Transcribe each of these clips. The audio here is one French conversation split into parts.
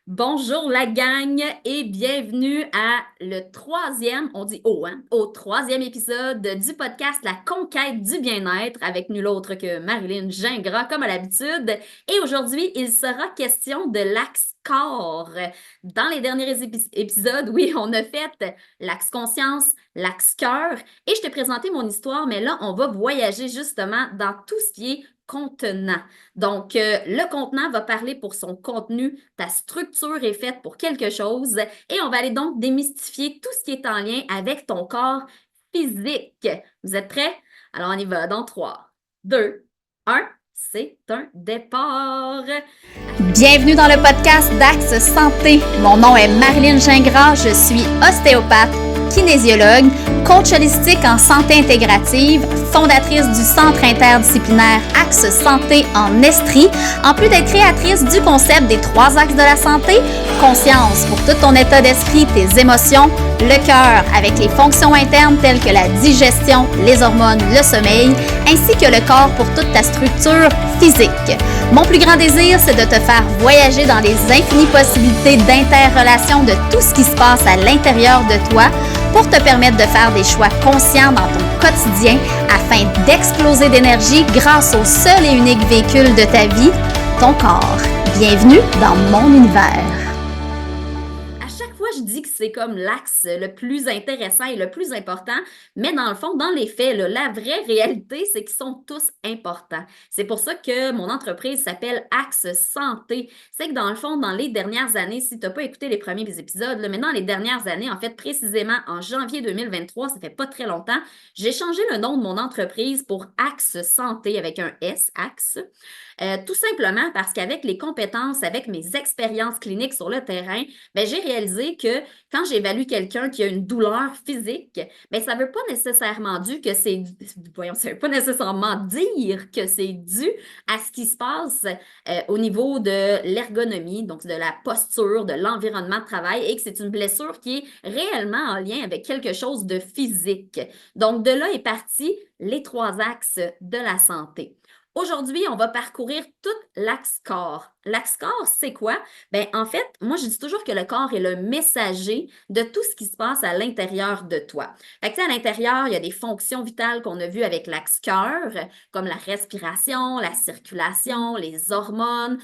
Bonjour la gang et bienvenue à le troisième, on dit au troisième épisode du podcast La Conquête du bien-être avec nul autre que Marilyn Gingras comme à l'habitude. Et aujourd'hui, il sera question de l'axe corps. Dans les derniers épisodes, oui, on a fait l'axe conscience, l'axe cœur et je t'ai présenté mon histoire, mais là, on va voyager justement dans tout ce qui est contenant. Donc, le contenant va parler pour son contenu, ta structure est faite pour quelque chose et on va aller donc démystifier tout ce qui est en lien avec ton corps physique. Vous êtes prêts? Alors, on y va dans 3, 2, 1. C'est un départ. Bienvenue dans le podcast d'Axe Santé. Mon nom est Marilyn Gingras, je suis ostéopathe, kinésiologue, coach holistique en santé intégrative, fondatrice du Centre interdisciplinaire Axe Santé en Estrie, en plus d'être créatrice du concept des 3 axes de la santé, conscience pour tout ton état d'esprit, tes émotions, le cœur avec les fonctions internes telles que la digestion, les hormones, le sommeil, ainsi que le corps pour toute ta structure physique. Mon plus grand désir, c'est de te faire voyager dans les infinies possibilités d'interrelation de tout ce qui se passe à l'intérieur de toi pour te permettre de faire des choix conscients dans ton quotidien afin d'exploser d'énergie grâce au seul et unique véhicule de ta vie, ton corps. Bienvenue dans mon univers. À chaque fois, je dis que c'est comme l'axe le plus intéressant et le plus important, mais dans le fond, dans les faits, là, la vraie réalité, c'est qu'ils sont tous importants. C'est pour ça que mon entreprise s'appelle Axe Santé. C'est que dans le fond, dans les dernières années, si tu n'as pas écouté les premiers épisodes, là, mais dans les dernières années, en fait, précisément en janvier 2023, ça fait pas très longtemps, j'ai changé le nom de mon entreprise pour Axe Santé avec un S, Axe. Tout simplement parce qu'avec les compétences, avec mes expériences cliniques sur le terrain, ben, j'ai réalisé que quand j'évalue quelqu'un qui a une douleur physique, ben, ça ne veut pas nécessairement dire que c'est, voyons, ça veut pas nécessairement dire que c'est dû à ce qui se passe au niveau de l'ergonomie, donc de la posture, de l'environnement de travail, et que c'est une blessure qui est réellement en lien avec quelque chose de physique. Donc, de là est parti les 3 axes de la santé. Aujourd'hui, on va parcourir tout l'axe corps. L'axe corps, c'est quoi? Bien, en fait, moi, je dis toujours que le corps est le messager de tout ce qui se passe à l'intérieur de toi. Fait que, à l'intérieur, il y a des fonctions vitales qu'on a vues avec l'axe cœur, comme la respiration, la circulation, les hormones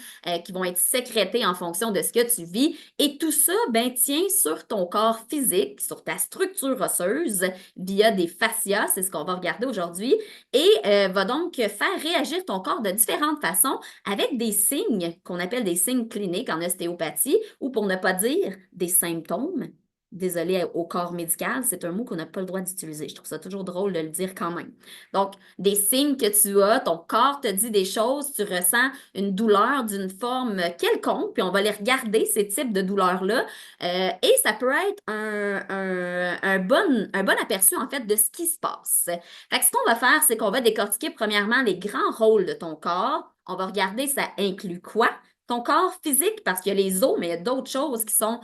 qui vont être sécrétées en fonction de ce que tu vis. Et tout ça, ben, tient sur ton corps physique, sur ta structure osseuse, via des fascias, c'est ce qu'on va regarder aujourd'hui, et va donc faire réagir ton corps de différentes façons avec des signes qu'on appelle des signes cliniques en ostéopathie ou pour ne pas dire des symptômes. Désolée au corps médical, c'est un mot qu'on n'a pas le droit d'utiliser. Je trouve ça toujours drôle de le dire quand même. Donc, des signes que tu as, ton corps te dit des choses, tu ressens une douleur d'une forme quelconque, puis on va les regarder, ces types de douleurs-là, et ça peut être un bon aperçu, en fait, de ce qui se passe. Fait que ce qu'on va faire, c'est qu'on va décortiquer premièrement les grands rôles de ton corps. On va regarder ça inclut quoi? Ton corps physique, parce qu'il y a les os, mais il y a d'autres choses qui sont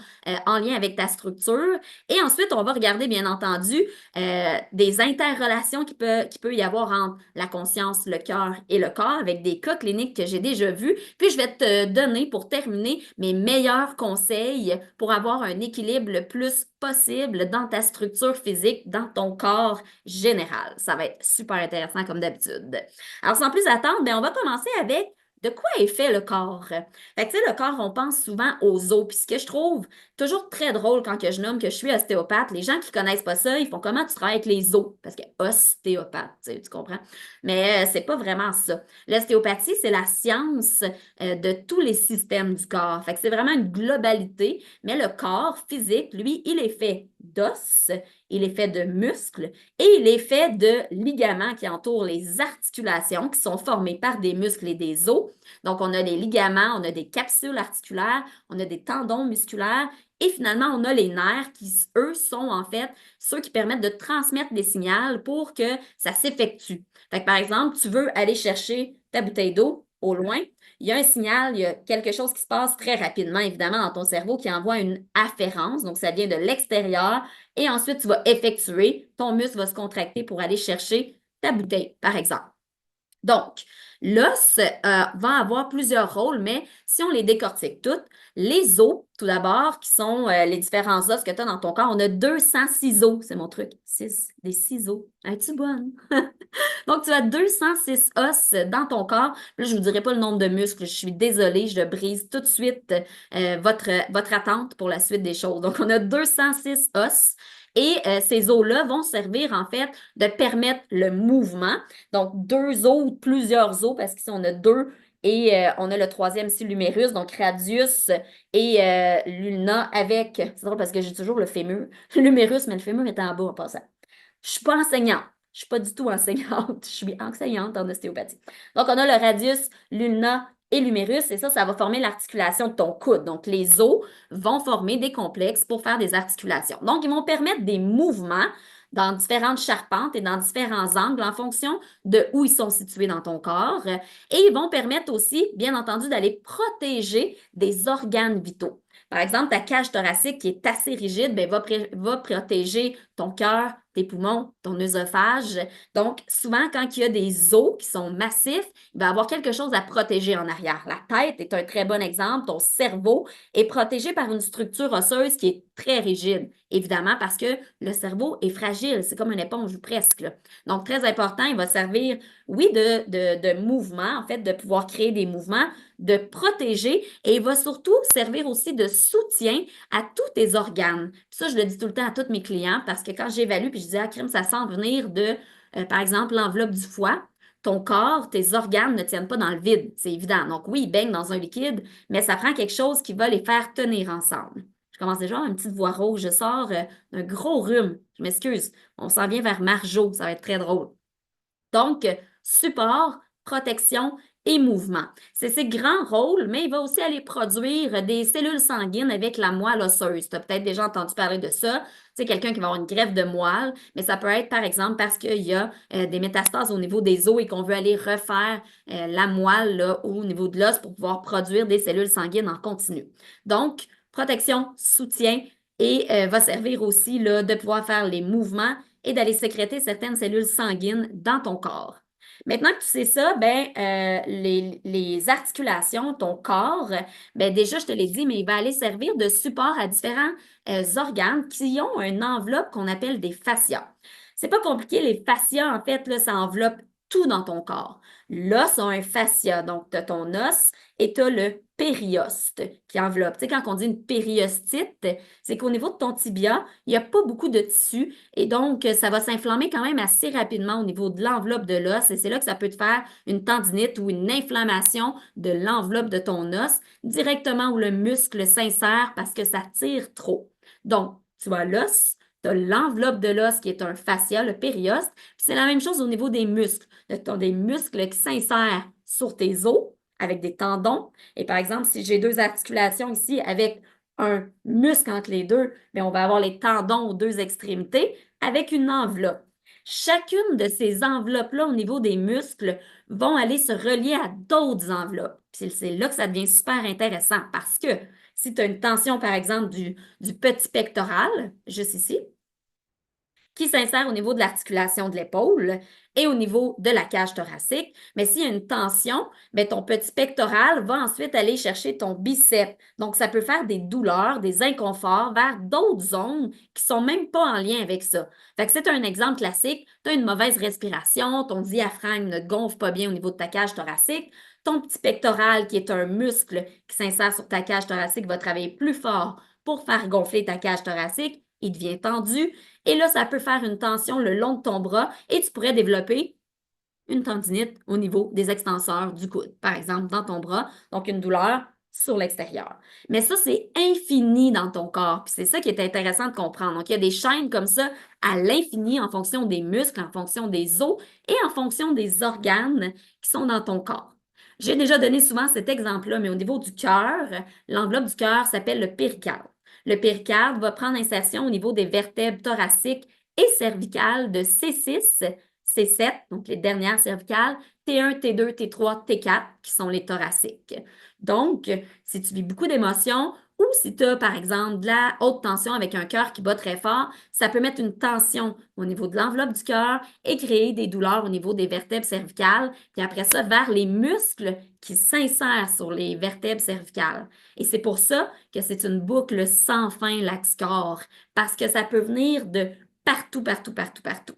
en lien avec ta structure. Et ensuite, on va regarder, bien entendu, des interrelations qui peut y avoir entre la conscience, le cœur et le corps, avec des cas cliniques que j'ai déjà vus. Puis, je vais te donner, pour terminer, mes meilleurs conseils pour avoir un équilibre le plus possible dans ta structure physique, dans ton corps général. Ça va être super intéressant comme d'habitude. Alors, sans plus attendre, bien, on va commencer avec de quoi est fait le corps? Fait que, tu sais, le corps, on pense souvent aux os. Puis ce que je trouve toujours très drôle quand que je nomme que je suis ostéopathe, les gens qui connaissent pas ça, ils font comment tu travailles avec les os? Parce que ostéopathe, tu comprends? Mais c'est pas vraiment ça. L'ostéopathie, c'est la science de tous les systèmes du corps. Fait que c'est vraiment une globalité, mais le corps physique, lui, il est fait d'os, il est fait de muscles et il est fait de ligaments qui entourent les articulations qui sont formés par des muscles et des os. Donc, on a des ligaments, on a des capsules articulaires, on a des tendons musculaires et finalement, on a les nerfs qui, eux, sont en fait ceux qui permettent de transmettre des signaux pour que ça s'effectue. Fait que, par exemple, tu veux aller chercher ta bouteille d'eau au loin, il y a un signal, il y a quelque chose qui se passe très rapidement, évidemment, dans ton cerveau qui envoie une afférence, donc ça vient de l'extérieur, et ensuite tu vas effectuer, ton muscle va se contracter pour aller chercher ta bouteille, par exemple. Donc, L'os va avoir plusieurs rôles, mais si on les décortique toutes, les os, tout d'abord, qui sont les différents os que tu as dans ton corps, on a 206 os, c'est mon truc, 6, des ciseaux. Es-tu bonne? Donc, tu as 206 os dans ton corps. Là, je ne vous dirai pas le nombre de muscles. Je suis désolée, je brise tout de suite votre attente pour la suite des choses. Donc, on a 206 os. Et ces os-là vont servir, en fait, de permettre le mouvement. Donc, 2 os ou plusieurs os, parce qu'ici, on a 2 et on a le troisième ici, l'humérus, donc radius et l'ulna avec, c'est drôle parce que j'ai toujours le fémur, l'humérus, mais le fémur est en bas en passant. Je ne suis pas enseignante. Je ne suis pas du tout enseignante. Je suis enseignante en ostéopathie. Donc, on a le radius, l'ulna et l'humérus, et ça va former l'articulation de ton coude. Donc, les os vont former des complexes pour faire des articulations. Donc, ils vont permettre des mouvements dans différentes charpentes et dans différents angles en fonction de où ils sont situés dans ton corps. Et ils vont permettre aussi, bien entendu, d'aller protéger des organes vitaux. Par exemple, ta cage thoracique qui est assez rigide, bien, va protéger ton cœur, tes poumons, ton œsophage. Donc, souvent, quand il y a des os qui sont massifs, il va y avoir quelque chose à protéger en arrière. La tête est un très bon exemple. Ton cerveau est protégé par une structure osseuse qui est très rigide, évidemment, parce que le cerveau est fragile. C'est comme une éponge presque, là. Donc, très important, il va servir, oui, de mouvement, en fait, de pouvoir créer des mouvements, de protéger, et il va surtout servir aussi de soutien à tous tes organes. Puis ça, je le dis tout le temps à tous mes clients parce que quand j'évalue, puis je dis, ah, crème, ça semble venir de, par exemple, l'enveloppe du foie. Ton corps, tes organes ne tiennent pas dans le vide, c'est évident. Donc oui, ils baignent dans un liquide, mais ça prend quelque chose qui va les faire tenir ensemble. Je commence déjà à avoir une petite voix rouge. Je sors d'un gros rhume. Je m'excuse. On s'en vient vers Marjo. Ça va être très drôle. Donc, support, protection et mouvement. C'est ses grands rôles, mais il va aussi aller produire des cellules sanguines avec la moelle osseuse. Tu as peut-être déjà entendu parler de ça. Tu sais, quelqu'un qui va avoir une greffe de moelle, mais ça peut être, par exemple, parce qu'il y a des métastases au niveau des os et qu'on veut aller refaire la moelle là, au niveau de l'os pour pouvoir produire des cellules sanguines en continu. Donc, protection, soutien et va servir aussi là, de pouvoir faire les mouvements et d'aller sécréter certaines cellules sanguines dans ton corps. Maintenant que tu sais ça, ben, les articulations, ton corps, ben, déjà, je te l'ai dit, mais il va aller servir de support à différents organes qui ont une enveloppe qu'on appelle des fascias. C'est pas compliqué, les fascias, en fait, là, ça enveloppe tout dans ton corps. L'os a un fascia, donc tu as ton os et tu as le périoste qui enveloppe. Tu sais, quand on dit une périostite, c'est qu'au niveau de ton tibia, il n'y a pas beaucoup de tissu et donc ça va s'inflammer quand même assez rapidement au niveau de l'enveloppe de l'os et c'est là que ça peut te faire une tendinite ou une inflammation de l'enveloppe de ton os directement où le muscle s'insère parce que ça tire trop. Donc, tu vois, l'os, tu as l'enveloppe de l'os qui est un fascia, le périoste, puis c'est la même chose au niveau des muscles. Tu as des muscles qui s'insèrent sur tes os avec des tendons. Et par exemple, si j'ai deux articulations ici avec un muscle entre les deux, bien, on va avoir les tendons aux deux extrémités avec une enveloppe. Chacune de ces enveloppes-là au niveau des muscles vont aller se relier à d'autres enveloppes. Puis c'est là que ça devient super intéressant parce que si tu as une tension, par exemple, du petit pectoral, juste ici, qui s'insère au niveau de l'articulation de l'épaule et au niveau de la cage thoracique. Mais s'il y a une tension, bien, ton petit pectoral va ensuite aller chercher ton biceps. Donc, ça peut faire des douleurs, des inconforts vers d'autres zones qui ne sont même pas en lien avec ça. Fait que c'est un exemple classique. Tu as une mauvaise respiration, ton diaphragme ne gonfle pas bien au niveau de ta cage thoracique. Ton petit pectoral, qui est un muscle qui s'insère sur ta cage thoracique, va travailler plus fort pour faire gonfler ta cage thoracique. Il devient tendu. Et là, ça peut faire une tension le long de ton bras et tu pourrais développer une tendinite au niveau des extenseurs du coude, par exemple, dans ton bras. Donc, une douleur sur l'extérieur. Mais ça, c'est infini dans ton corps. Puis c'est ça qui est intéressant de comprendre. Donc, il y a des chaînes comme ça à l'infini en fonction des muscles, en fonction des os et en fonction des organes qui sont dans ton corps. J'ai déjà donné souvent cet exemple-là, mais au niveau du cœur, l'enveloppe du cœur s'appelle le péricarde. Le péricarde va prendre insertion au niveau des vertèbres thoraciques et cervicales de C6, C7, donc les dernières cervicales, T1, T2, T3, T4, qui sont les thoraciques. Donc, si tu vis beaucoup d'émotions Ou si tu as, par exemple, de la haute tension avec un cœur qui bat très fort, ça peut mettre une tension au niveau de l'enveloppe du cœur et créer des douleurs au niveau des vertèbres cervicales, puis après ça, vers les muscles qui s'insèrent sur les vertèbres cervicales. Et c'est pour ça que c'est une boucle sans fin, l'axe corps, parce que ça peut venir de partout, partout, partout, partout.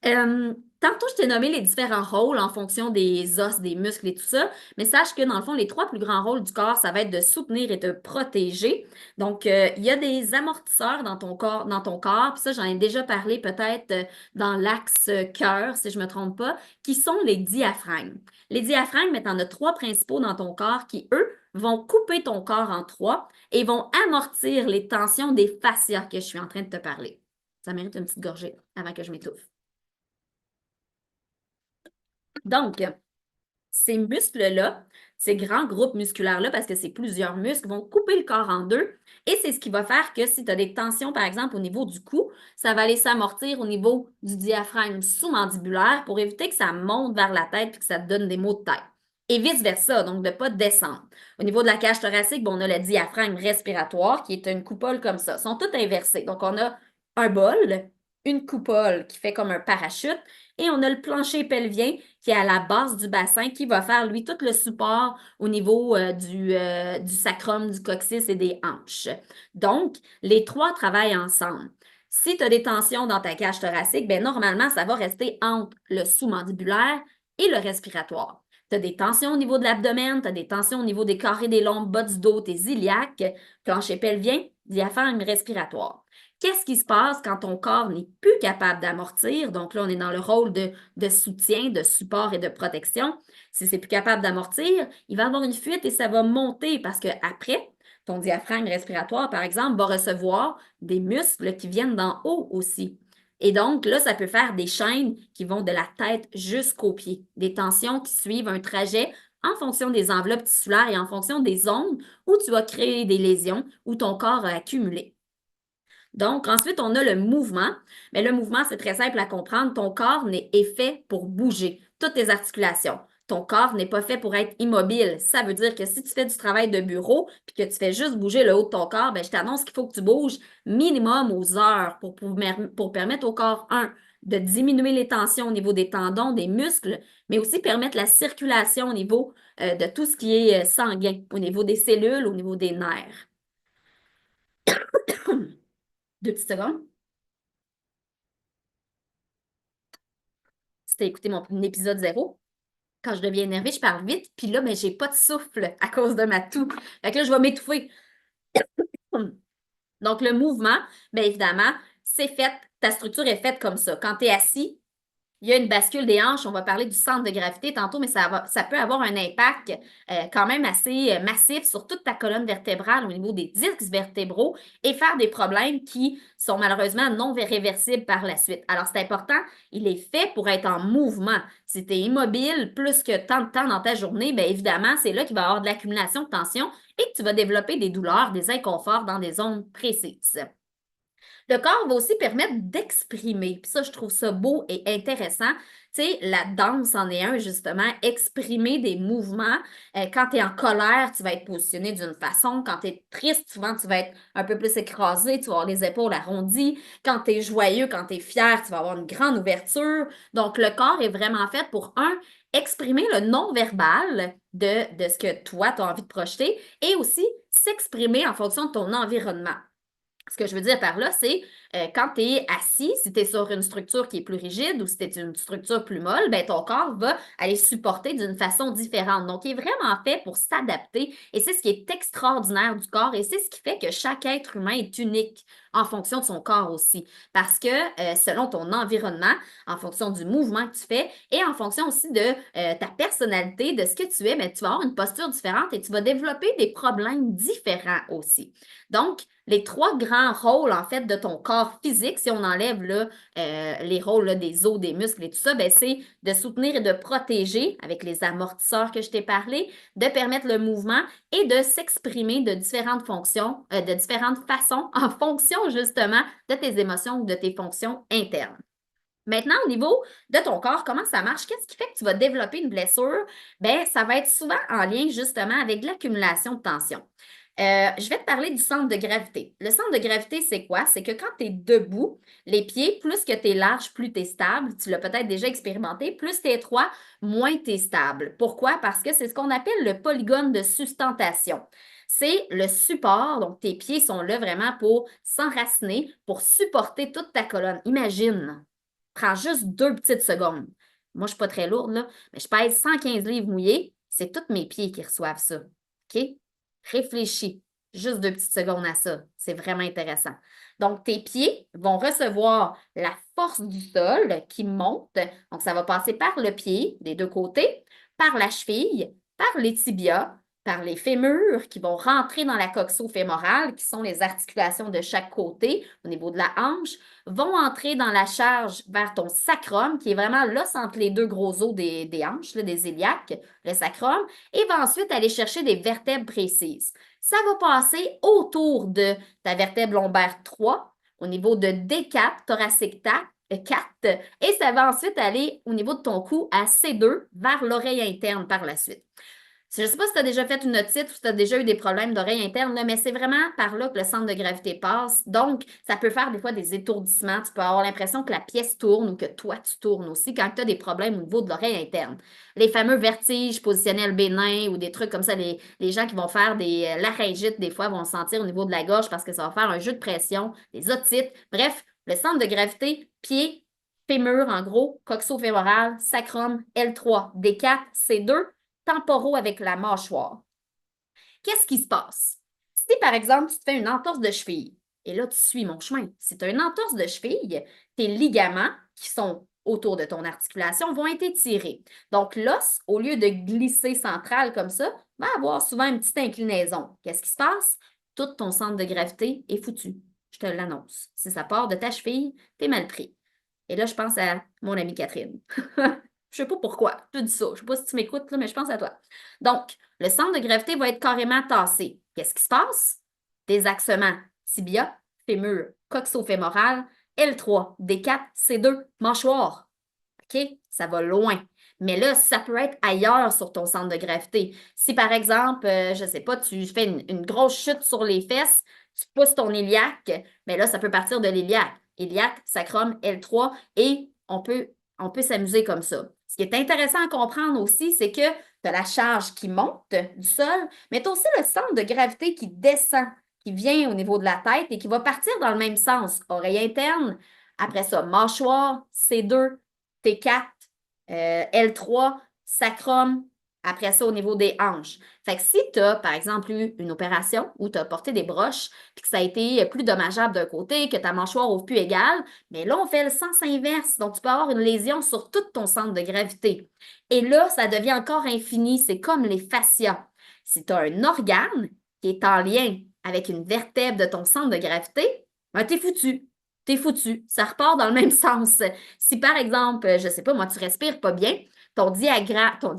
Tantôt, je t'ai nommé les différents rôles en fonction des os, des muscles et tout ça, mais sache que dans le fond, les trois plus grands rôles du corps, ça va être de soutenir et de protéger. Donc, il y a des amortisseurs dans ton corps, puis ça, j'en ai déjà parlé peut-être dans l'axe cœur, si je ne me trompe pas, qui sont les diaphragmes. Les diaphragmes, tu en as trois principaux dans ton corps qui, eux, vont couper ton corps en trois et vont amortir les tensions des fascias que je suis en train de te parler. Ça mérite une petite gorgée avant que je m'étouffe. Donc, ces muscles-là, ces grands groupes musculaires-là, parce que c'est plusieurs muscles, vont couper le corps en deux. Et c'est ce qui va faire que si tu as des tensions, par exemple, au niveau du cou, ça va aller s'amortir au niveau du diaphragme sous-mandibulaire pour éviter que ça monte vers la tête et que ça te donne des maux de tête. Et vice-versa, donc de ne pas descendre. Au niveau de la cage thoracique, on a le diaphragme respiratoire qui est une coupole comme ça. Ils sont tous inversés. Donc, on a un bol, une coupole qui fait comme un parachute, et on a le plancher pelvien qui est à la base du bassin qui va faire, lui, tout le support au niveau du sacrum, du coccyx et des hanches. Donc, les trois travaillent ensemble. Si tu as des tensions dans ta cage thoracique, bien, normalement, ça va rester entre le sous-mandibulaire et le respiratoire. Tu as des tensions au niveau de l'abdomen, tu as des tensions au niveau des carrés des lombes, bas du dos, tes iliaques, plancher pelvien, diaphragme respiratoire. Qu'est-ce qui se passe quand ton corps n'est plus capable d'amortir? Donc là, on est dans le rôle de soutien, de support et de protection. Si c'est plus capable d'amortir, il va avoir une fuite et ça va monter parce qu'après, ton diaphragme respiratoire, par exemple, va recevoir des muscles qui viennent d'en haut aussi. Et donc, là, ça peut faire des chaînes qui vont de la tête jusqu'aux pieds, des tensions qui suivent un trajet en fonction des enveloppes tissulaires et en fonction des zones où tu vas créer des lésions, où ton corps a accumulé. Donc, ensuite, on a le mouvement. Mais le mouvement, c'est très simple à comprendre. Ton corps est fait pour bouger, toutes tes articulations. Ton corps n'est pas fait pour être immobile. Ça veut dire que si tu fais du travail de bureau puis que tu fais juste bouger le haut de ton corps, bien, je t'annonce qu'il faut que tu bouges minimum aux heures pour permettre au corps, de diminuer les tensions au niveau des tendons, des muscles, mais aussi permettre la circulation au niveau de tout ce qui est sanguin, au niveau des cellules, au niveau des nerfs. 2 petites secondes. Si tu as écouté mon épisode 0, quand je deviens énervée, je parle vite, puis là, ben, j'ai pas de souffle à cause de ma toux. Fait que là, je vais m'étouffer. Donc, le mouvement, bien évidemment, c'est fait, ta structure est faite comme ça. Quand tu es assis, il y a une bascule des hanches. On va parler du centre de gravité tantôt, mais ça peut avoir un impact quand même assez massif sur toute ta colonne vertébrale au niveau des disques vertébraux et faire des problèmes qui sont malheureusement non réversibles par la suite. Alors, c'est important, il est fait pour être en mouvement. Si tu es immobile plus que tant de temps dans ta journée, bien évidemment, c'est là qu'il va y avoir de l'accumulation de tension et que tu vas développer des douleurs, des inconforts dans des zones précises. Le corps va aussi permettre d'exprimer. Puis ça, je trouve ça beau et intéressant. Tu sais, la danse en est un, justement, exprimer des mouvements. Quand tu es en colère, tu vas être positionné d'une façon. Quand tu es triste, souvent, tu vas être un peu plus écrasé, tu vas avoir les épaules arrondies. Quand tu es joyeux, quand tu es fier, tu vas avoir une grande ouverture. Donc, le corps est vraiment fait pour, exprimer le non-verbal de ce que toi, tu as envie de projeter et aussi s'exprimer en fonction de ton environnement. Ce que je veux dire par là, c'est quand tu es assis, si tu es sur une structure qui est plus rigide ou si tu es une structure plus molle, ben, ton corps va aller supporter d'une façon différente. Donc, il est vraiment fait pour s'adapter et c'est ce qui est extraordinaire du corps et c'est ce qui fait que chaque être humain est unique en fonction de son corps aussi. Parce que selon ton environnement, en fonction du mouvement que tu fais et en fonction aussi de ta personnalité, de ce que tu es, ben, tu vas avoir une posture différente et tu vas développer des problèmes différents aussi. Donc, les trois grands rôles, en fait, de ton corps physique, si on enlève là, les rôles là, des os, des muscles et tout ça, ben, c'est de soutenir et de protéger avec les amortisseurs que je t'ai parlé, de permettre le mouvement et de s'exprimer de différentes fonctions, de différentes façons en fonction justement de tes émotions ou de tes fonctions internes. Maintenant, au niveau de ton corps, comment ça marche? Qu'est-ce qui fait que tu vas développer une blessure? Bien, ça va être souvent en lien justement avec l'accumulation de tension. Je vais te parler du centre de gravité. Le centre de gravité, c'est quoi? C'est que quand tu es debout, les pieds, plus que tu es large, plus tu es stable. Tu l'as peut-être déjà expérimenté. Plus tu es étroit, moins tu es stable. Pourquoi? Parce que c'est ce qu'on appelle le polygone de sustentation. C'est le support, donc tes pieds sont là vraiment pour s'enraciner, pour supporter toute ta colonne. Imagine, prends juste 2 petites secondes. Moi, je ne suis pas très lourde, là, mais je pèse 115 livres mouillés. C'est tous mes pieds qui reçoivent ça. OK? Réfléchis juste 2 petites secondes à ça. C'est vraiment intéressant. Donc, tes pieds vont recevoir la force du sol qui monte. Donc, ça va passer par le pied des deux côtés, par la cheville, par les tibias, par les fémurs qui vont rentrer dans la coxo-fémorale, qui sont les articulations de chaque côté au niveau de la hanche, vont entrer dans la charge vers ton sacrum, qui est vraiment l'os entre les deux gros os des hanches, là, des iliaques, le sacrum, et va ensuite aller chercher des vertèbres précises. Ça va passer autour de ta vertèbre lombaire 3, au niveau de D4, thoracique 4, et ça va ensuite aller au niveau de ton cou à C2 vers l'oreille interne par la suite. Je ne sais pas si tu as déjà fait une otite ou si tu as déjà eu des problèmes d'oreille interne, là, mais c'est vraiment par là que le centre de gravité passe. Donc, ça peut faire des fois des étourdissements. Tu peux avoir l'impression que la pièce tourne ou que toi, tu tournes aussi quand tu as des problèmes au niveau de l'oreille interne. Les fameux vertiges positionnels bénins ou des trucs comme ça, les gens qui vont faire des laryngites, des fois, vont sentir au niveau de la gorge parce que ça va faire un jeu de pression, des otites. Bref, le centre de gravité, pied, fémur, en gros, coxo-fémoral, sacrum, L3, D4, C2, temporaux avec la mâchoire. Qu'est-ce qui se passe? Si, par exemple, tu te fais une entorse de cheville, et là, tu suis mon chemin. Si tu as une entorse de cheville, tes ligaments qui sont autour de ton articulation vont être étirés. Donc, l'os, au lieu de glisser central comme ça, va avoir souvent une petite inclinaison. Qu'est-ce qui se passe? Tout ton centre de gravité est foutu. Je te l'annonce. Si ça part de ta cheville, t'es mal pris. Et là, je pense à mon amie Catherine. Je ne sais pas pourquoi, je te dis ça. Je ne sais pas si tu m'écoutes, mais je pense à toi. Donc, le centre de gravité va être carrément tassé. Qu'est-ce qui se passe? Désaxement, tibia, fémur, coxo-fémoral, L3, D4, C2, mâchoire. OK? Ça va loin. Mais là, ça peut être ailleurs sur ton centre de gravité. Si, par exemple, je ne sais pas, tu fais une grosse chute sur les fesses, tu pousses ton iliaque, mais là, ça peut partir de l'iliaque. Iliaque, sacrum, L3, et on peut s'amuser comme ça. Ce qui est intéressant à comprendre aussi, c'est que tu as la charge qui monte du sol, mais tu as aussi le centre de gravité qui descend, qui vient au niveau de la tête et qui va partir dans le même sens. Oreille interne, après ça, mâchoire, C2, T4, L3, sacrum, après ça au niveau des hanches. Fait que si tu as, par exemple, eu une opération où tu as porté des broches, puis que ça a été plus dommageable d'un côté, que ta mâchoire ouvre plus égale, mais là, on fait le sens inverse. Donc, tu peux avoir une lésion sur tout ton centre de gravité. Et là, ça devient encore infini. C'est comme les fascias. Si tu as un organe qui est en lien avec une vertèbre de ton centre de gravité, ben, t'es foutu. T'es foutu. Ça repart dans le même sens. Si, par exemple, je ne sais pas, moi, tu respires pas bien, ton diaphragme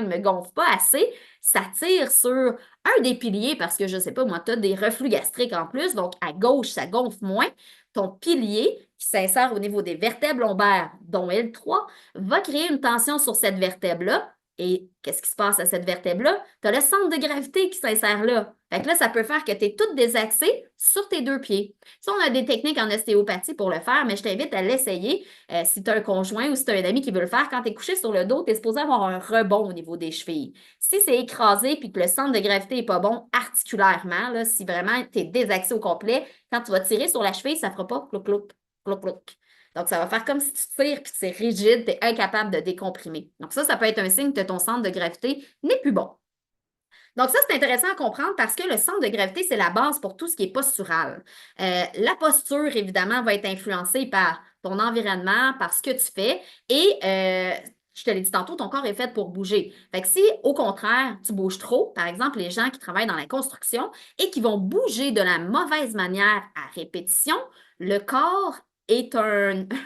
ne gonfle pas assez, ça tire sur un des piliers parce que, je ne sais pas, moi, tu as des reflux gastriques en plus, donc à gauche, ça gonfle moins. Ton pilier, qui s'insère au niveau des vertèbres lombaires, dont L3, va créer une tension sur cette vertèbre-là. Et qu'est-ce qui se passe à cette vertèbre-là? Tu as le centre de gravité qui s'insère là. Fait que là, ça peut faire que tu es toute désaxée sur tes deux pieds. Ça, on a des techniques en ostéopathie pour le faire, mais je t'invite à l'essayer si tu as un conjoint ou si tu as un ami qui veut le faire. Quand tu es couché sur le dos, tu es supposé avoir un rebond au niveau des chevilles. Si c'est écrasé puis que le centre de gravité n'est pas bon articulairement, là, si vraiment tu es désaxé au complet, quand tu vas tirer sur la cheville, ça ne fera pas clouc, clouc, clouc, clouc. Donc, ça va faire comme si tu tires puis c'est rigide, tu es incapable de décomprimer. Donc, ça peut être un signe que ton centre de gravité n'est plus bon. Donc, ça, c'est intéressant à comprendre parce que le centre de gravité, c'est la base pour tout ce qui est postural. La posture, évidemment, va être influencée par ton environnement, par ce que tu fais et je te l'ai dit tantôt, ton corps est fait pour bouger. Fait que si, au contraire, tu bouges trop, par exemple, les gens qui travaillent dans la construction et qui vont bouger de la mauvaise manière à répétition, le corps est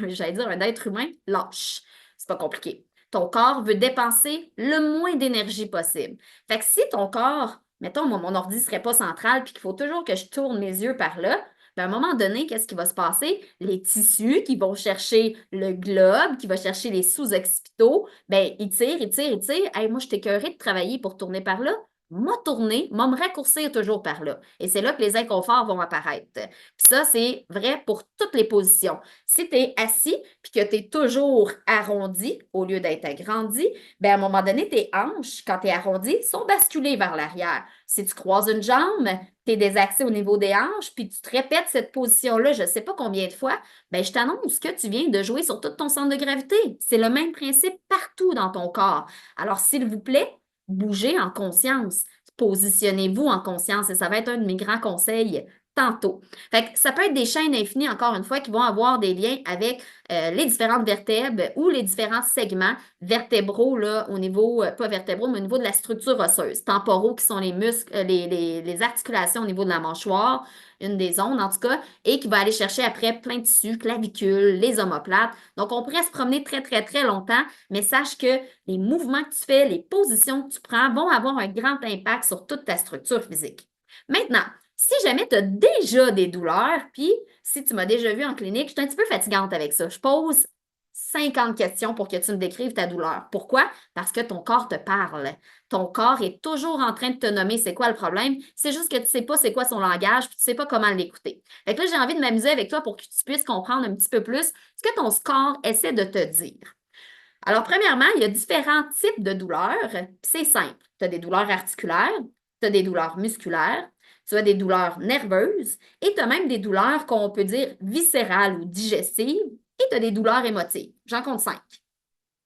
j'allais dire, un être humain lâche. C'est pas compliqué. Ton corps veut dépenser le moins d'énergie possible. Fait que si ton corps, mettons, mon ordi ne serait pas central puis qu'il faut toujours que je tourne mes yeux par là, ben à un moment donné, qu'est-ce qui va se passer? Les tissus qui vont chercher le globe, qui vont chercher les sous-occipitaux, ben ils tirent, ils tirent, ils tirent. Hey, moi, je suis écœurée de travailler pour tourner par là. m'a tourner, m'a me raccourcir toujours par là. Et c'est là que les inconforts vont apparaître. Puis ça, c'est vrai pour toutes les positions. Si tu es assis puis que tu es toujours arrondi au lieu d'être agrandi, bien, à un moment donné, tes hanches, quand tu es arrondi, sont basculées vers l'arrière. Si tu croises une jambe, tu es désaxé au niveau des hanches, puis tu te répètes cette position-là, je ne sais pas combien de fois, bien, je t'annonce que tu viens de jouer sur tout ton centre de gravité. C'est le même principe partout dans ton corps. Alors, s'il vous plaît, bougez en conscience. Positionnez-vous en conscience et ça va être un de mes grands conseils tantôt. Fait que ça peut être des chaînes infinies, encore une fois, qui vont avoir des liens avec les différentes vertèbres ou les différents segments vertébraux, là, au niveau, pas vertébraux, mais au niveau de la structure osseuse. Temporaux, qui sont les muscles, les articulations au niveau de la mâchoire, une des zones en tout cas, et qui va aller chercher après plein de tissus, clavicules, les omoplates. Donc, on pourrait se promener très, très, très longtemps, mais sache que les mouvements que tu fais, les positions que tu prends vont avoir un grand impact sur toute ta structure physique. Maintenant, si jamais tu as déjà des douleurs, puis si tu m'as déjà vu en clinique, je suis un petit peu fatigante avec ça. Je pose 50 questions pour que tu me décrives ta douleur. Pourquoi? Parce que ton corps te parle. Ton corps est toujours en train de te nommer c'est quoi le problème. C'est juste que tu ne sais pas c'est quoi son langage, puis tu ne sais pas comment l'écouter. Fait que là, j'ai envie de m'amuser avec toi pour que tu puisses comprendre un petit peu plus ce que ton corps essaie de te dire. Alors, premièrement, il y a différents types de douleurs, puis c'est simple. Tu as des douleurs articulaires, tu as des douleurs musculaires, tu as des douleurs nerveuses et tu as même des douleurs qu'on peut dire viscérales ou digestives et tu as des douleurs émotives. J'en compte 5.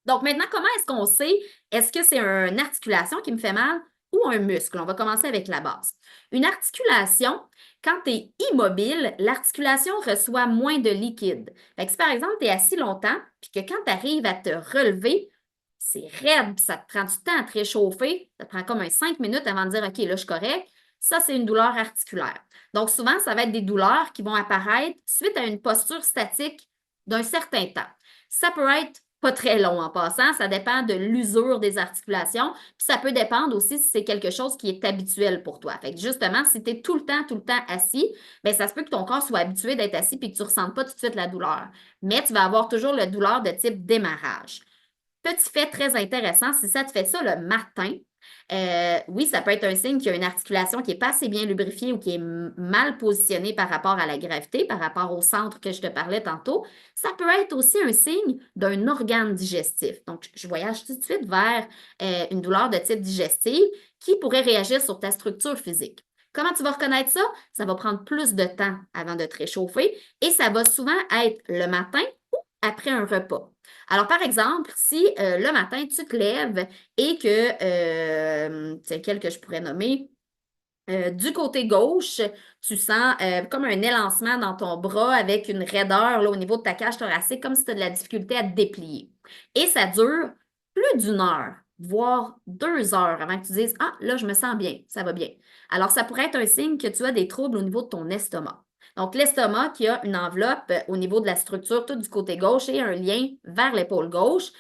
Donc maintenant, comment est-ce qu'on sait, est-ce que c'est une articulation qui me fait mal ou un muscle? On va commencer avec la base. Une articulation, quand tu es immobile, l'articulation reçoit moins de liquide. Fait que si par exemple, tu es assis longtemps, puis que quand tu arrives à te relever, c'est raide, puis ça te prend du temps à te réchauffer, ça te prend comme 5 minutes avant de dire OK, là, je suis correct. Ça, c'est une douleur articulaire. Donc, souvent, ça va être des douleurs qui vont apparaître suite à une posture statique d'un certain temps. Ça peut être pas très long en passant, ça dépend de l'usure des articulations, puis ça peut dépendre aussi si c'est quelque chose qui est habituel pour toi. Fait que justement, si tu es tout le temps assis, bien, ça se peut que ton corps soit habitué d'être assis puis que tu ne ressentes pas tout de suite la douleur. Mais tu vas avoir toujours la douleur de type démarrage. Petit fait très intéressant, si ça te fait ça le matin, oui, ça peut être un signe qu'il y a une articulation qui n'est pas assez bien lubrifiée ou qui est mal positionnée par rapport à la gravité, par rapport au centre que je te parlais tantôt. Ça peut être aussi un signe d'un organe digestif. Donc, je voyage tout de suite vers une douleur de type digestif qui pourrait réagir sur ta structure physique. Comment tu vas reconnaître ça? Ça va prendre plus de temps avant de te réchauffer et ça va souvent être le matin ou après un repas. Alors, par exemple, si le matin, tu te lèves et que, c'est lequel que je pourrais nommer, du côté gauche, tu sens comme un élancement dans ton bras avec une raideur là, au niveau de ta cage thoracique, comme si tu as de la difficulté à te déplier. Et ça dure plus d'une heure, voire 2 heures avant que tu dises ah, là, je me sens bien, ça va bien. Alors, ça pourrait être un signe que tu as des troubles au niveau de ton estomac. Donc, l'estomac qui a une enveloppe au niveau de la structure, tout du côté gauche et un lien vers l'épaule gauche.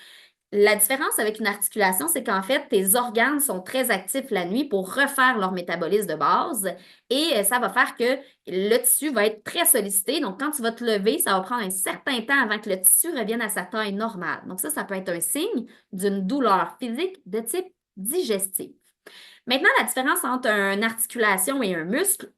La différence avec une articulation, c'est qu'en fait, tes organes sont très actifs la nuit pour refaire leur métabolisme de base et ça va faire que le tissu va être très sollicité. Donc, quand tu vas te lever, ça va prendre un certain temps avant que le tissu revienne à sa taille normale. Donc, ça peut être un signe d'une douleur physique de type digestif. Maintenant, la différence entre une articulation et un muscle,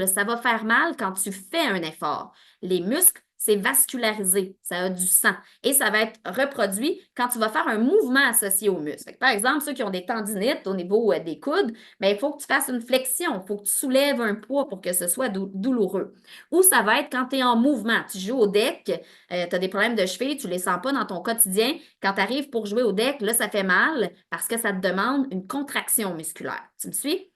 ça va faire mal quand tu fais un effort. Les muscles, c'est vascularisé, ça a du sang et ça va être reproduit quand tu vas faire un mouvement associé au muscle. Par exemple, ceux qui ont des tendinites au niveau des coudes, bien, il faut que tu fasses une flexion, il faut que tu soulèves un poids pour que ce soit douloureux. Ou ça va être quand tu es en mouvement, tu joues au deck, tu as des problèmes de cheville, tu ne les sens pas dans ton quotidien. Quand tu arrives pour jouer au deck, là, ça fait mal parce que ça te demande une contraction musculaire. Tu me suis?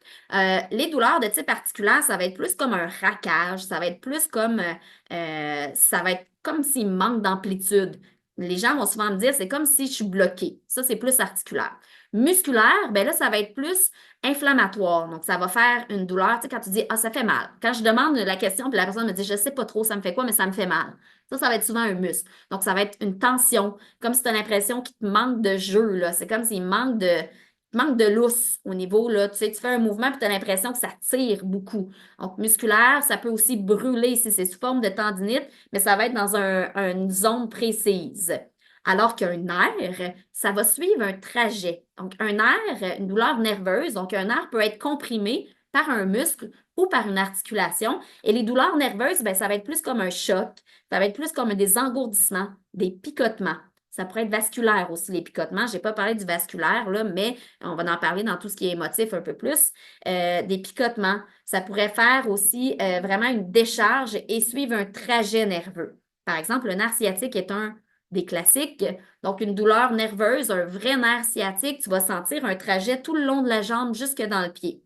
Les douleurs de type articulaire, ça va être plus comme un raquage, ça va être plus comme ça va être comme s'il manque d'amplitude. Les gens vont souvent me dire, c'est comme si je suis bloquée. Ça, c'est plus articulaire. Musculaire, ben là, ça va être plus inflammatoire. Donc, ça va faire une douleur. Tu sais, quand tu dis, ah, ça fait mal. Quand je demande la question, puis la personne me dit, je ne sais pas trop, ça me fait quoi, mais ça me fait mal. Ça va être souvent un muscle. Donc, ça va être une tension, comme si tu as l'impression qu'il te manque de jeu, là. C'est comme s'il manque de lousse au niveau, là, tu sais, tu fais un mouvement et tu as l'impression que ça tire beaucoup. Donc, musculaire, ça peut aussi brûler si c'est sous forme de tendinite, mais ça va être dans une zone précise. Alors qu'un nerf, ça va suivre un trajet. Donc, un nerf, une douleur nerveuse, donc un nerf peut être comprimé par un muscle ou par une articulation. Et les douleurs nerveuses, ben, ça va être plus comme un choc, ça va être plus comme des engourdissements, des picotements. Ça pourrait être vasculaire aussi, les picotements. Je n'ai pas parlé du vasculaire, là, mais on va en parler dans tout ce qui est émotif un peu plus. Des picotements, ça pourrait faire aussi vraiment une décharge et suivre un trajet nerveux. Par exemple, le nerf sciatique est un des classiques. Donc, une douleur nerveuse, un vrai nerf sciatique, tu vas sentir un trajet tout le long de la jambe jusque dans le pied.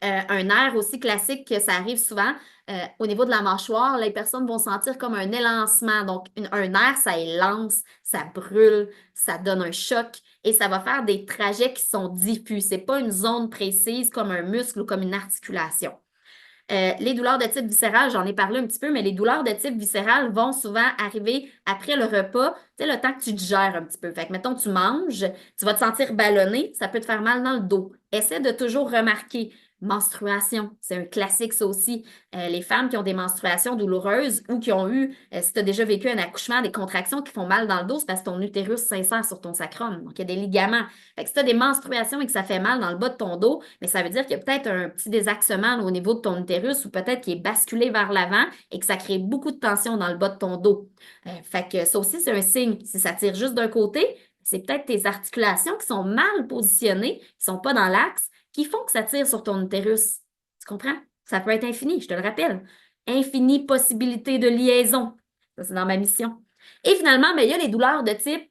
Un nerf aussi classique, que ça arrive souvent, au niveau de la mâchoire, les personnes vont sentir comme un élancement. Donc, un nerf, ça élance, ça brûle, ça donne un choc et ça va faire des trajets qui sont diffus. Ce n'est pas une zone précise comme un muscle ou comme une articulation. Les douleurs de type viscéral, j'en ai parlé un petit peu, mais les douleurs de type viscéral vont souvent arriver après le repas, tu sais, le temps que tu digères un petit peu. Fait que, mettons, tu manges, tu vas te sentir ballonné, ça peut te faire mal dans le dos. Essaie de toujours remarquer. Menstruation, c'est un classique ça aussi. Les femmes qui ont des menstruations douloureuses ou qui ont eu, si tu as déjà vécu un accouchement, des contractions qui font mal dans le dos, c'est parce que ton utérus s'insère sur ton sacrum. Donc, il y a des ligaments. Fait que si tu as des menstruations et que ça fait mal dans le bas de ton dos, mais ça veut dire qu'il y a peut-être un petit désaxement au niveau de ton utérus ou peut-être qu'il est basculé vers l'avant et que ça crée beaucoup de tension dans le bas de ton dos. Fait que ça aussi, c'est un signe. Si ça tire juste d'un côté, c'est peut-être tes articulations qui sont mal positionnées, qui ne sont pas dans l'axe, qui font que ça tire sur ton utérus. Tu comprends? Ça peut être infini, je te le rappelle. Infini possibilité de liaison. Ça, c'est dans ma mission. Et finalement, ben, il y a les douleurs de type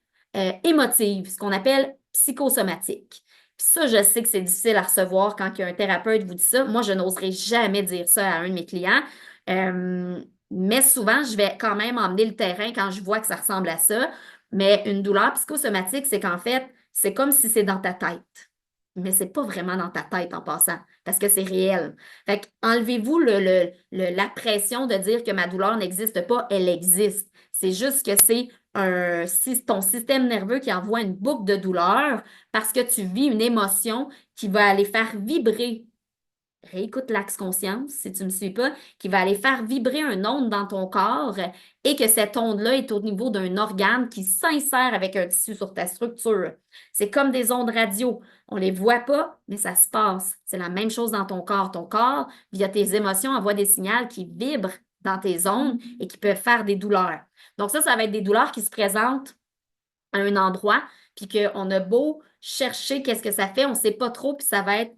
émotive, ce qu'on appelle psychosomatique. Puis ça, je sais que c'est difficile à recevoir quand un thérapeute vous dit ça. Moi, je n'oserais jamais dire ça à un de mes clients. Mais souvent, je vais quand même emmener le terrain quand je vois que ça ressemble à ça. Mais une douleur psychosomatique, c'est qu'en fait, c'est comme si c'est dans ta tête. Mais c'est pas vraiment dans ta tête en passant, parce que c'est réel. Fait que enlevez-vous la pression de dire que ma douleur n'existe pas, elle existe. C'est juste que c'est ton système nerveux qui envoie une boucle de douleur parce que tu vis une émotion qui va aller faire vibrer. Réécoute l'axe conscience, si tu ne me suis pas, qui va aller faire vibrer une onde dans ton corps et que cette onde-là est au niveau d'un organe qui s'insère avec un tissu sur ta structure. C'est comme des ondes radio. On ne les voit pas, mais ça se passe. C'est la même chose dans ton corps. Ton corps, via tes émotions, envoie des signaux qui vibrent dans tes ondes et qui peuvent faire des douleurs. Donc ça va être des douleurs qui se présentent à un endroit, puis qu'on a beau chercher qu'est-ce que ça fait, on ne sait pas trop, puis ça va être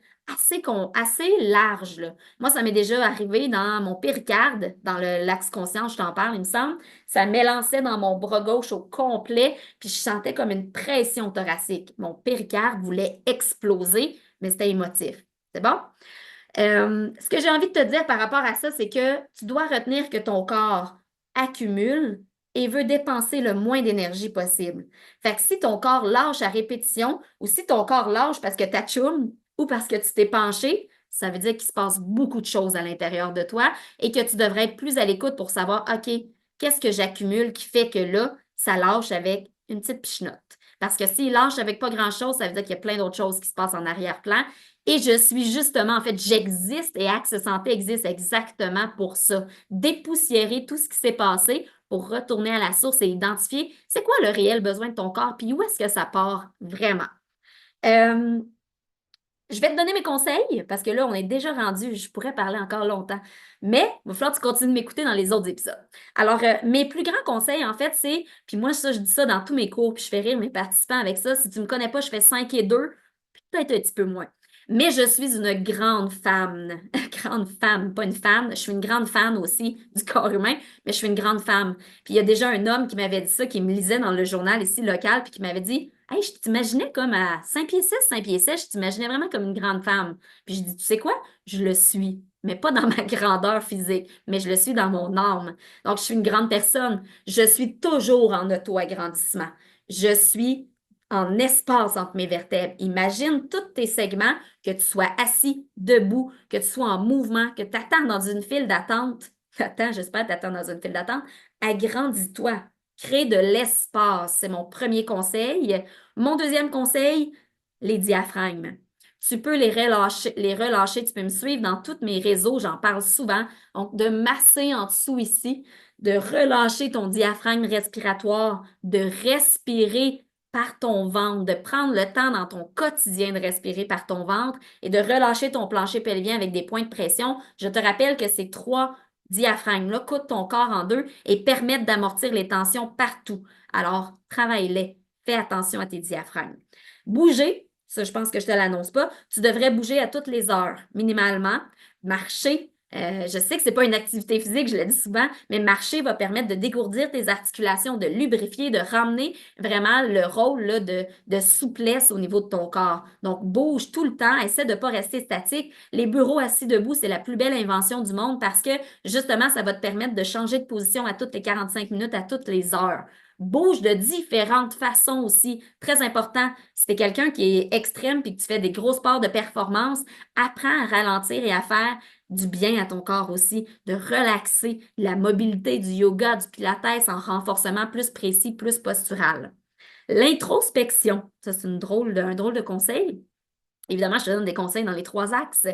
assez large, là. Moi, ça m'est déjà arrivé dans mon péricarde, dans l'axe conscient, je t'en parle, il me semble. Ça m'élançait dans mon bras gauche au complet, puis je sentais comme une pression thoracique. Mon péricarde voulait exploser, mais c'était émotif. C'est bon? Ce que j'ai envie de te dire par rapport à ça, c'est que tu dois retenir que ton corps accumule et veut dépenser le moins d'énergie possible. Fait que si ton corps lâche à répétition ou si ton corps lâche parce que tu achoumes ou parce que tu t'es penché, ça veut dire qu'il se passe beaucoup de choses à l'intérieur de toi et que tu devrais être plus à l'écoute pour savoir, OK, qu'est-ce que j'accumule qui fait que là, ça lâche avec une petite pichenote. Parce que s'il lâche avec pas grand-chose, ça veut dire qu'il y a plein d'autres choses qui se passent en arrière-plan. Et je suis justement, en fait, j'existe et Axe Santé existe exactement pour ça. Dépoussiérer tout ce qui s'est passé pour retourner à la source et identifier c'est quoi le réel besoin de ton corps, puis où est-ce que ça part vraiment. Je vais te donner mes conseils parce que là, on est déjà rendu, je pourrais parler encore longtemps, mais il va falloir que tu continues de m'écouter dans les autres épisodes. Alors, mes plus grands conseils, en fait, c'est, puis moi, ça, je dis ça dans tous mes cours, puis je fais rire mes participants avec ça. Si tu ne me connais pas, je fais 5 et 2, peut-être un petit peu moins. Mais je suis une grande femme, pas une fan, je suis une grande fan aussi du corps humain, mais je suis une grande femme. Puis il y a déjà un homme qui m'avait dit ça, qui me lisait dans le journal ici local, puis qui m'avait dit hey, je t'imaginais comme à 5 pieds 6, 5 pieds 7, je t'imaginais vraiment comme une grande femme. Puis je dis, tu sais quoi? Je le suis, mais pas dans ma grandeur physique, mais je le suis dans mon âme. Donc, je suis une grande personne. Je suis toujours en auto-agrandissement. Je suis en espace entre mes vertèbres. Imagine tous tes segments, que tu sois assis, debout, que tu sois en mouvement, que tu attends dans une file d'attente. Attends, j'espère que tu attends dans une file d'attente. Agrandis-toi. Créer de l'espace, c'est mon premier conseil. Mon deuxième conseil, les diaphragmes. tu peux les relâcher. Tu peux me suivre dans tous mes réseaux, j'en parle souvent. Donc, de masser en dessous ici, de relâcher ton diaphragme respiratoire, de respirer par ton ventre, de prendre le temps dans ton quotidien de respirer par ton ventre et de relâcher ton plancher pelvien avec des points de pression. Je te rappelle que ces 3 diaphragmes-là coupent ton corps en 2 et permettent d'amortir les tensions partout. Alors, travaille-les. Fais attention à tes diaphragmes. Bouger, ça, je pense que je ne te l'annonce pas. Tu devrais bouger à toutes les heures, minimalement. Marcher. Je sais que ce n'est pas une activité physique, je le dis souvent, mais marcher va permettre de dégourdir tes articulations, de lubrifier, de ramener vraiment le rôle là, de souplesse au niveau de ton corps. Donc, bouge tout le temps, essaie de ne pas rester statique. Les bureaux assis debout, c'est la plus belle invention du monde parce que justement, ça va te permettre de changer de position à toutes les 45 minutes, à toutes les heures. Bouge de différentes façons aussi. Très important, si tu es quelqu'un qui est extrême et que tu fais des gros sports de performance, apprends à ralentir et à faire du bien à ton corps aussi, de relaxer, la mobilité du yoga, du pilates en renforcement plus précis, plus postural. L'introspection, ça c'est un drôle de conseil. Évidemment, je te donne des conseils dans les 3 axes.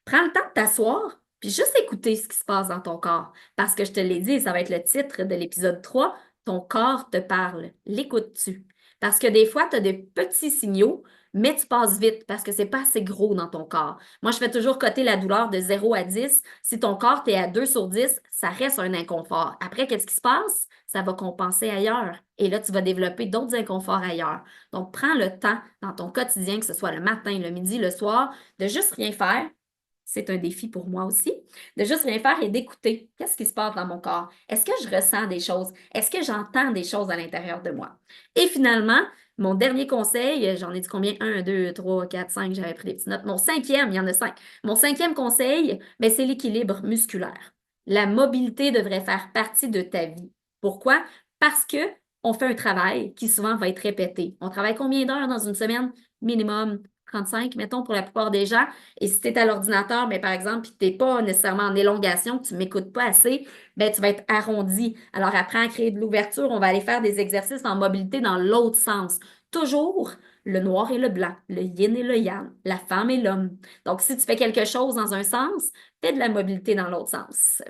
Prends le temps de t'asseoir, puis juste écouter ce qui se passe dans ton corps. Parce que je te l'ai dit, ça va être le titre de l'épisode 3, ton corps te parle. L'écoutes-tu? Parce que des fois, tu as des petits signaux, mais tu passes vite parce que c'est pas assez gros dans ton corps. Moi, je fais toujours coter la douleur de 0 à 10. Si ton corps, tu es à 2 sur 10, ça reste un inconfort. Après, qu'est-ce qui se passe? Ça va compenser ailleurs. Et là, tu vas développer d'autres inconforts ailleurs. Donc, prends le temps dans ton quotidien, que ce soit le matin, le midi, le soir, de juste rien faire. C'est un défi pour moi aussi, de juste rien faire et d'écouter. Qu'est-ce qui se passe dans mon corps? Est-ce que je ressens des choses? Est-ce que j'entends des choses à l'intérieur de moi? Et finalement, mon dernier conseil, j'en ai dit combien? 1, 2, 3, 4, 5, j'avais pris des petites notes. Mon 5e, il y en a 5. Mon 5e conseil, ben, c'est l'équilibre musculaire. La mobilité devrait faire partie de ta vie. Pourquoi? Parce que on fait un travail qui souvent va être répété. On travaille combien d'heures dans une semaine? Minimum 35, mettons, pour la plupart des gens. Et si tu es à l'ordinateur, mais par exemple, puis tu n'es pas nécessairement en élongation, que tu ne m'écoutes pas assez, ben, tu vas être arrondi. Alors, apprends à créer de l'ouverture. On va aller faire des exercices en mobilité dans l'autre sens. Toujours le noir et le blanc, le yin et le yang, la femme et l'homme. Donc, si tu fais quelque chose dans un sens, fais de la mobilité dans l'autre sens.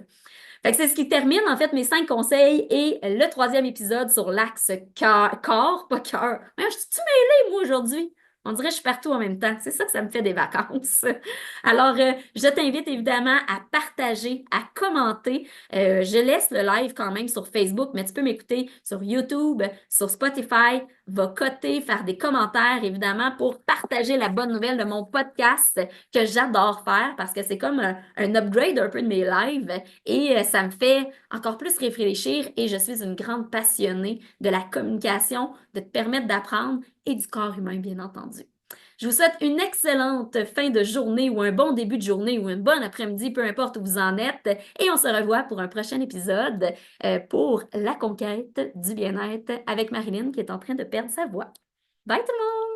Fait que c'est ce qui termine, en fait, mes 5 conseils et le 3e épisode sur l'axe corps, pas cœur. Je suis-tu mêlée, moi, aujourd'hui? On dirait que je suis partout en même temps. C'est ça que ça me fait des vacances. Alors, je t'invite évidemment à partager, à commenter. Je laisse le live quand même sur Facebook, mais tu peux m'écouter sur YouTube, sur Spotify. Va coter, faire des commentaires, évidemment, pour partager la bonne nouvelle de mon podcast que j'adore faire parce que c'est comme un upgrade un peu de mes lives et ça me fait encore plus réfléchir et je suis une grande passionnée de la communication, de te permettre d'apprendre et du corps humain, bien entendu. Je vous souhaite une excellente fin de journée ou un bon début de journée ou une bonne après-midi, peu importe où vous en êtes. Et on se revoit pour un prochain épisode pour la conquête du bien-être avec Marilyn qui est en train de perdre sa voix. Bye tout le monde!